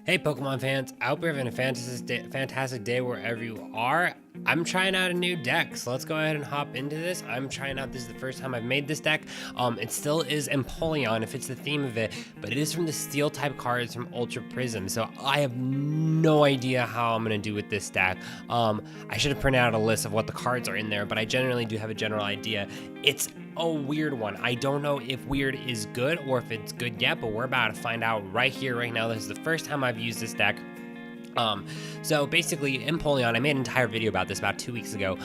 Hey Pokemon fans, I hope you're having a fantastic day wherever you are. I'm trying out a new deck, so let's go ahead and hop into this. This is the first time I've made this deck. It still is Empoleon if it's the theme of it, but it is from the Steel type cards from Ultra Prism, so I have no idea how I'm gonna do with this deck. I should have printed out a list of what the cards are in there, but I generally do have a general idea. It's a weird one. I don't know if weird is good or if it's good yet, but we're about to find out right here, right now. This is the first time I've used this deck. So basically, Empoleon, I made an entire video about this about 2 weeks ago.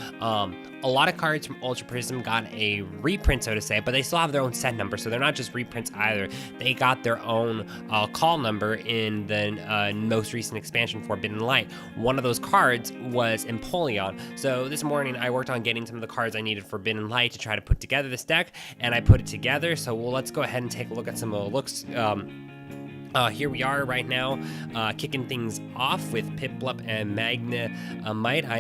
A lot of cards from Ultra Prism got a reprint, so to say, but they still have their own set number, so they're not just reprints either. They got their own call number in the most recent expansion, Forbidden Light. One of those cards was Empoleon. So this morning, I worked on getting some of the cards I needed for Forbidden Light to try to put together this deck, and I put it together. So let's go ahead and take a look at some of the looks. Here we are right now, kicking things off with Piplup and Magnemite. I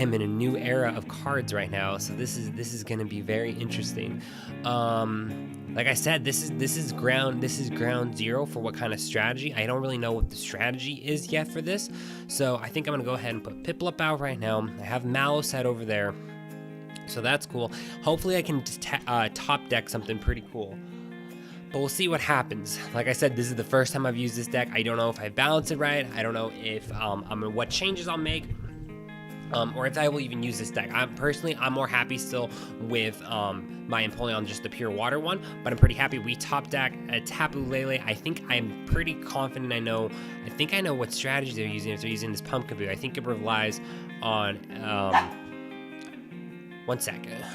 am in a new era of cards right now, so this is going to be very interesting. Like I said, this is ground zero for what kind of strategy. I don't really know what the strategy is yet for this, so I think I'm gonna go ahead and put Piplup out right now. I have Mallow set over there, so that's cool. Hopefully I can just top deck something pretty cool. But we'll see what happens. Like I said, this is the first time I've used this deck. I don't know if I balance it right. I don't know if what changes I'll make, or if I will even use this deck. I'm more happy still with my Empoleon, just the pure water one. But I'm pretty happy we top deck a Tapu Lele. I think I'm pretty confident. I think I know what strategy they're using. If they're using this Pumpkaboo, I think it relies on. 1 second.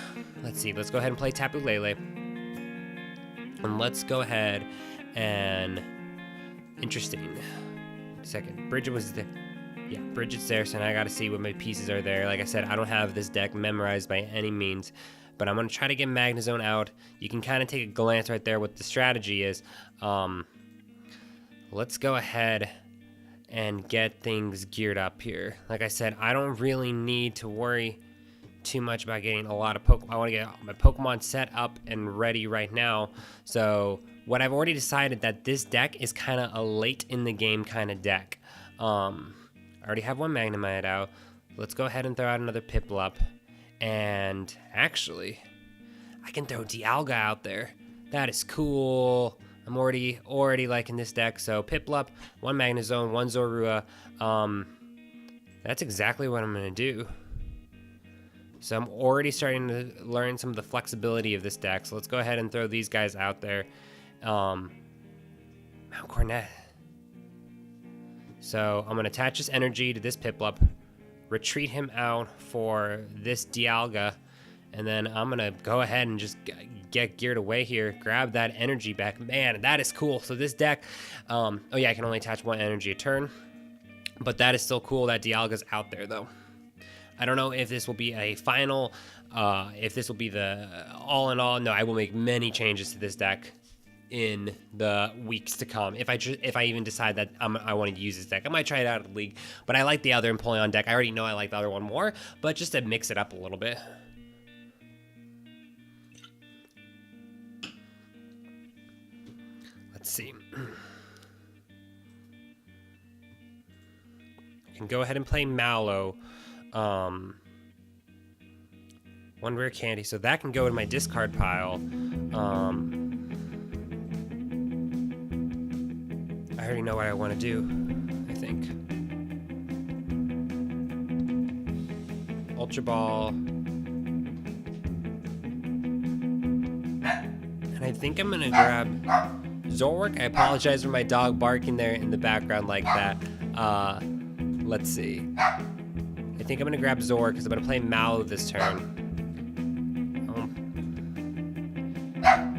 Let's see. Let's go ahead and play Tapu Lele. And let's go ahead and interesting. Second, Bridget was there. Yeah, Bridget's there, so now I gotta see what my pieces are there. Like I said, I don't have this deck memorized by any means, but I'm gonna try to get Magnezone out. You can kind of take a glance right there what the strategy is. Let's go ahead and get things geared up here. Like I said, I don't really need to worry too much about getting a lot of Pokemon. I want to get my Pokemon set up and ready right now. So what I've already decided that this deck is kind of a late in the game kind of deck. I already have one Magnemite out. Let's go ahead and throw out another Piplup. And actually, I can throw Dialga out there. That is cool. I'm already liking this deck. So Piplup, one Magnezone, one Zorua. That's exactly what I'm gonna do. So I'm already starting to learn some of the flexibility of this deck. So let's go ahead and throw these guys out there. Mount Cornet. So I'm going to attach this energy to this Piplup, retreat him out for this Dialga, and then I'm going to go ahead and just get geared away here, grab that energy back. Man, that is cool. So this deck, oh yeah, I can only attach one energy a turn, but that is still cool. That Dialga's out there though. I don't know if this will be a final, if this will be the all in all. No, I will make many changes to this deck in the weeks to come. If I even decide that I want to use this deck, I might try it out at the league. But I like the other Empoleon deck. I already know I like the other one more, but just to mix it up a little bit. Let's see. I can go ahead and play Mallow. One rare candy, so that can go in my discard pile. I already know what I want to do, I think. Ultra Ball. And I think I'm gonna grab Zork. I apologize for my dog barking there in the background like that. Let's see. I think I'm going to grab Zork because I'm going to play Mallow this turn.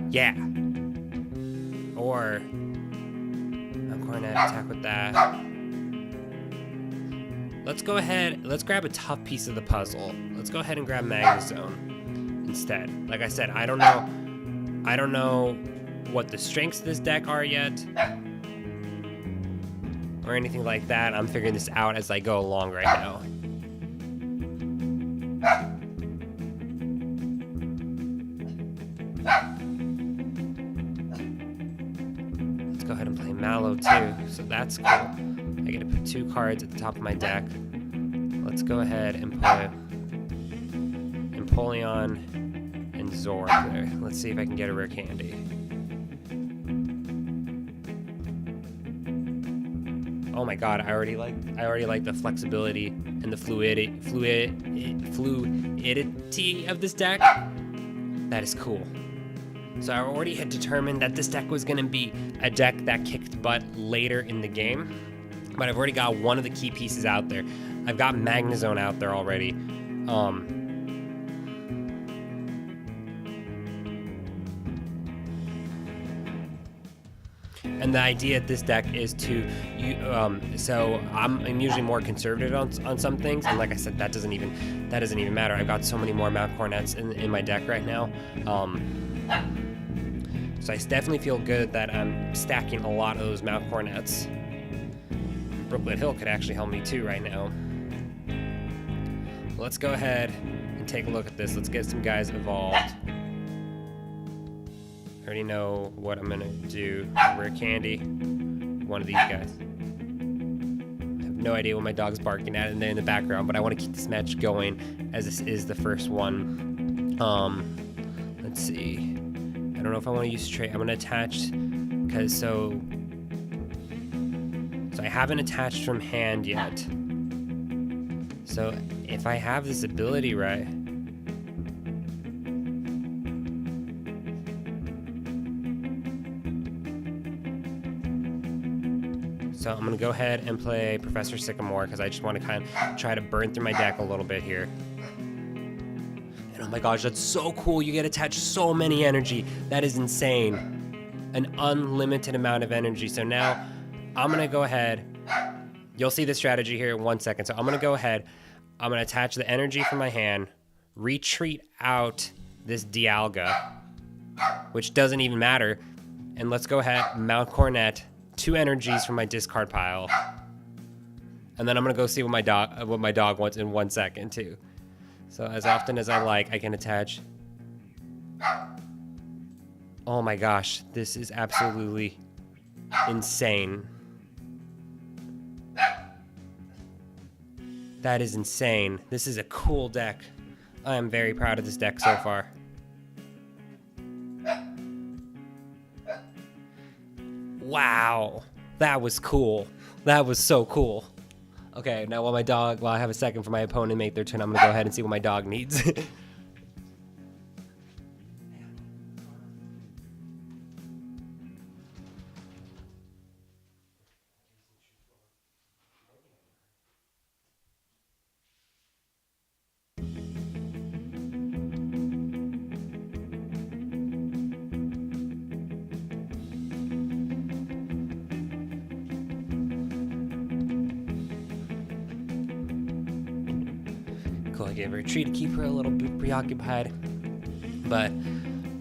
Yeah. Or I'm going to attack with that. Let's go ahead. Let's grab a tough piece of the puzzle. Let's go ahead and grab Magnezone instead. Like I said, I don't know what the strengths of this deck are yet, or anything like that. I'm figuring this out as I go along right now. Let's go ahead and play Mallow too. too, so that's cool. I get to put 2 cards at the top of my deck. Let's go ahead and put Empoleon and Zoroark there. Let's see if I can get a rare candy. Oh my god, I already like the flexibility and the fluidity of this deck. That is cool. So I already had determined that this deck was going to be a deck that kicked butt later in the game, but I've already got one of the key pieces out there. I've got Magnezone out there already. And the idea of this deck is to, so I'm usually more conservative on some things, and like I said, that doesn't even matter. I've got so many more Mount Cornets in my deck right now. So I definitely feel good that I'm stacking a lot of those Mount Cornets. Brooklet Hill could actually help me too right now. Let's go ahead and take a look at this. Let's get some guys evolved. I already know what I'm gonna do. Rare candy, one of these guys. I have no idea what my dog's barking at in the background, but I want to keep this match going as this is the first one. Let's see. I don't know if I want to use trade. I'm gonna attach because so I haven't attached from hand yet. So if I have this ability right. So I'm gonna go ahead and play Professor Sycamore because I just want to kind of try to burn through my deck a little bit here. And oh my gosh, that's so cool. You get attached so many energy. That is insane. An unlimited amount of energy. So now I'm gonna go ahead. You'll see the strategy here in 1 second. So I'm gonna go ahead. I'm gonna attach the energy from my hand, retreat out this Dialga, which doesn't even matter. And let's go ahead, Mount Cornet, 2 energies from my discard pile. And then I'm gonna go see what my dog wants in 1 second too. So as often as I like, I can attach. Oh my gosh, this is absolutely insane. That is insane. This is a cool deck. I am very proud of this deck so far. Wow, that was cool. That was so cool. Okay, now while I have a second for my opponent to make their turn, I'm gonna go ahead and see what my dog needs. Cool, I gave her a treat to keep her a little bit preoccupied. But,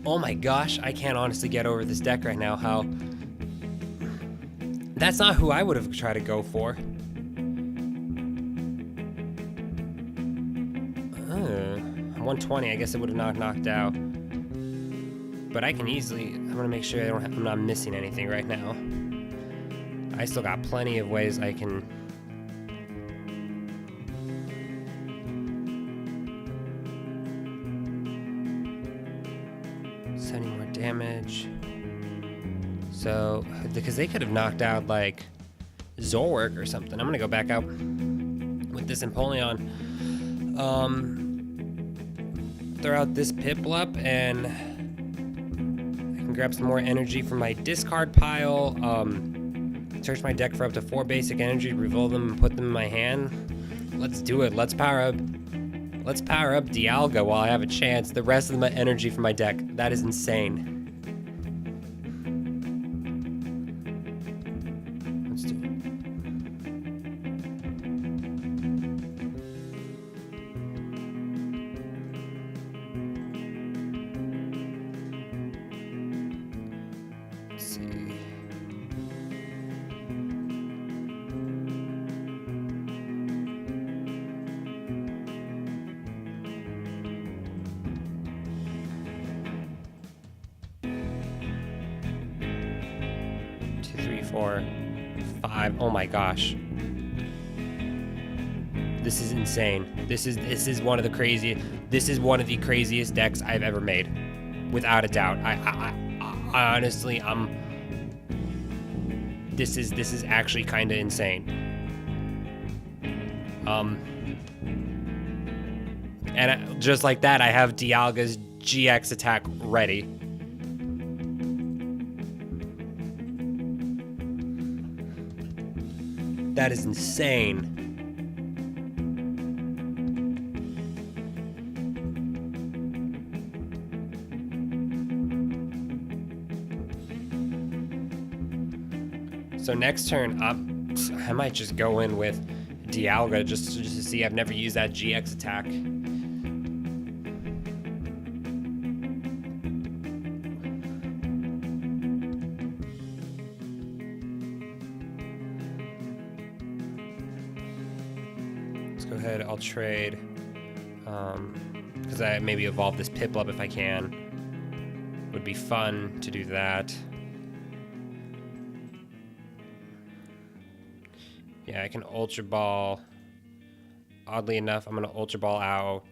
oh my gosh, I can't honestly get over this deck right now. How... That's not who I would have tried to go for. 120, I guess it would have not knocked out. But I can easily... I'm gonna make sure I'm not missing anything right now. I still got plenty of ways I can... Sending more damage. So, because they could have knocked out like Zoroark or something. I'm gonna go back out with this Empoleon. Throw out this Piplup and I can grab some more energy from my discard pile. Search my deck for up to 4 basic energy, reveal them and put them in my hand. Let's do it. Let's power up Dialga while I have a chance. The rest of my energy from my deck. That is insane. Let's do it. Let's see. Four. 5. Oh my gosh. This is insane. This is one of the craziest decks I've ever made, without a doubt. I honestly, this is actually kind of insane. And just like that, I have Dialga's GX attack ready. That is insane. So next turn, I might just go in with Dialga just to see. I've never used that GX attack. Let's go ahead. I'll trade because I maybe evolve this Piplup if I can. Would be fun to do that. Yeah, I can Ultra Ball. Oddly enough, I'm going to Ultra Ball out.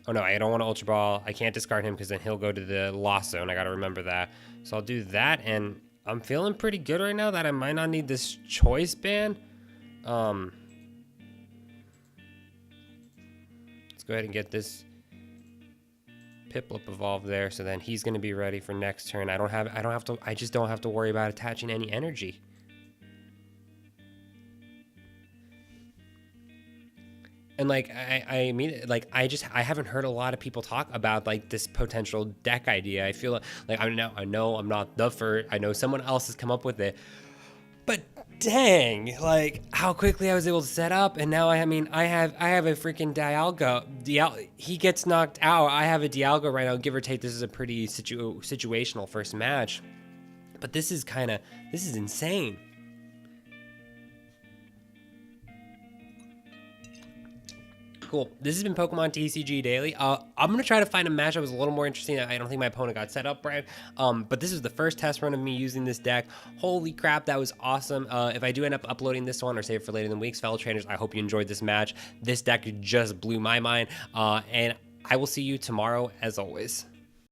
Oh no, I don't want to Ultra Ball. I can't discard him because then he'll go to the Lost Zone. I got to remember that. So I'll do that, and I'm feeling pretty good right now that I might not need this Choice Band. Let's go ahead and get this Piplup evolved there, so then he's going to be ready for next turn. I just don't have to worry about attaching any energy. And like I mean, like I haven't heard a lot of people talk about like this potential deck idea. I feel like I know I'm not the first. I know someone else has come up with it, but dang, like how quickly I was able to set up, and now I have a freaking Dialga. He gets knocked out. I have a Dialga right now. Give or take, this is a pretty situational first match, but this is insane. Cool. This has been Pokemon TCG Daily. I'm going to try to find a match that was a little more interesting. I don't think my opponent got set up right. But this is the first test run of me using this deck. Holy crap, that was awesome. If I do end up uploading this one or save it for later in the weeks, fellow trainers, I hope you enjoyed this match. This deck just blew my mind. And I will see you tomorrow as always.